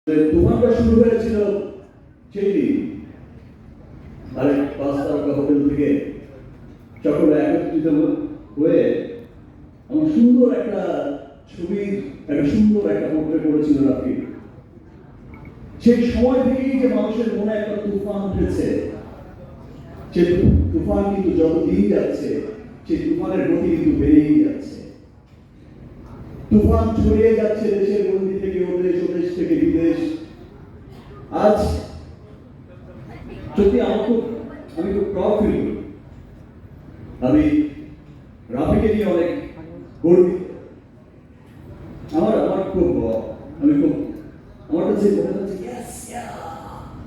তুফানটা শুরু হয়েছিল সেই দিন আরেক 5 তারকা হোটেল থেকে সকলে একত্রিত হয়ে আমার সুন্দর একটা ছবির সুন্দর একটা পোর্ট্রেট করেছিল রাফি। সেই সময় থেকেই যে মানুষের মনে একটা তুফান উঠেছে, সে তুফান কিন্তু যত দিন যাচ্ছে সেই তুফানের গতি কিন্তু বেড়েই যাচ্ছে। তুফান ছড়িয়ে যাচ্ছে দেশের গণ্ডি থেকে ওদেশ, ওদেশ থেকে বিদেশ। আজ সত্যি আমি খুব প্রাউড ফিল করি। আমি রাফিকে নিয়ে অনেক গর্বিত। আমার খুব আমার কাছে মনে হচ্ছে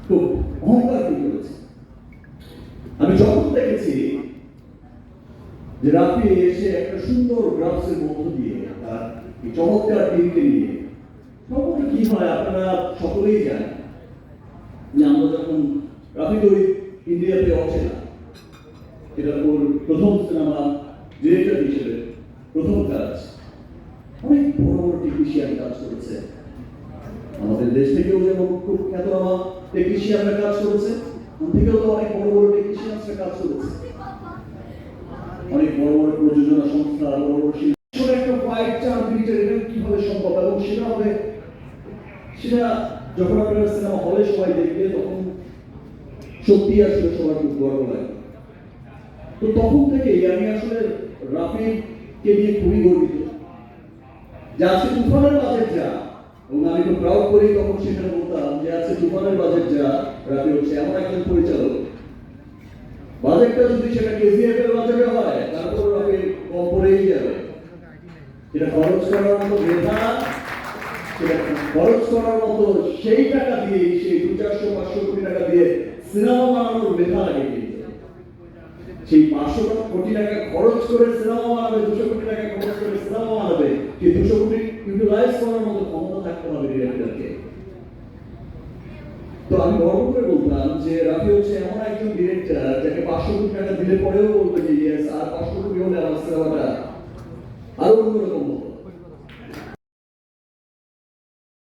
খুব অহংকার ফিল করেছে। আমি যখন দেখেছি যে রাফি এসে একটা সুন্দর গ্রাফসের মধ্য দিয়ে তার চমৎকার টিমকে নিয়ে, তখন কি হয় আপনারা সকলেই জানেন যে আমরা যখন রাফি তো ইন্ডিয়াতে আসে না, এটা ওর প্রথম সিনেমা ডিরেক্টর হিসেবে প্রথম কাজ। অনেক বড় বড় টেকনিশিয়ান কাজ করেছে আমাদের দেশ থেকেও, যেমন খুব খ্যাতনামা টেকনিশিয়ানরা কাজ করেছে, ওখান থেকেও তো অনেক বড় বড় টেকনিশিয়ানরা কাজ করেছে। অনেক বড় বড় প্রযোজনা সংস্থা, বড় বড় শিল্প, একটা 5-4 মিনিটের এটা কিভাবে সম্ভব, এবং সেটা যখন আপনারা সিনেমা হলে সবাই দেখবে তখন সত্যি আসলে সবার খুব গর্ব লাগে। তো তখন থেকেই আমি আসলে রাফিকে নিয়ে খুবই গর্বিত যে আজকে তুফানের বাজেট যা, এবং আমি খুব প্রাউড করি তখন সেখানে বলতাম যে আজকে তুফানের বাজেট যা, রাফি হচ্ছে এমন একজন পরিচালক, বাজেটটা যদি সেটা কেজিএফ এর বাজেটে হয় তারপর রাফি কম পড়েই যাবে। সেটা খরচ করার মতো মেধা, সেটা খরচ করার মতো সেই টাকা দিয়ে, সেই 200-400 কোটি টাকা দিয়ে সিনেমা বানানোর মেধা লাগে। সেই 500 কোটি টাকা খরচ করে সিনেমা বানাবে, 200 কোটি টাকা খরচ করে সিনেমা বানাবে, সেই 200 কোটি ইউটিলাইজ করার মতো ক্ষমতা থাকতে হবে ডিরেক্টরকে। তো আমি গর্ব করে বলতাম যে রাফি হচ্ছে এমন একজন ডিরেক্টর যাকে 500 কোটি টাকা দিলে পরেও বলবে যে ইয়েস, আর 500 কোটি হলে আমার সিনেমাটা আরো অন্যরকম হতো।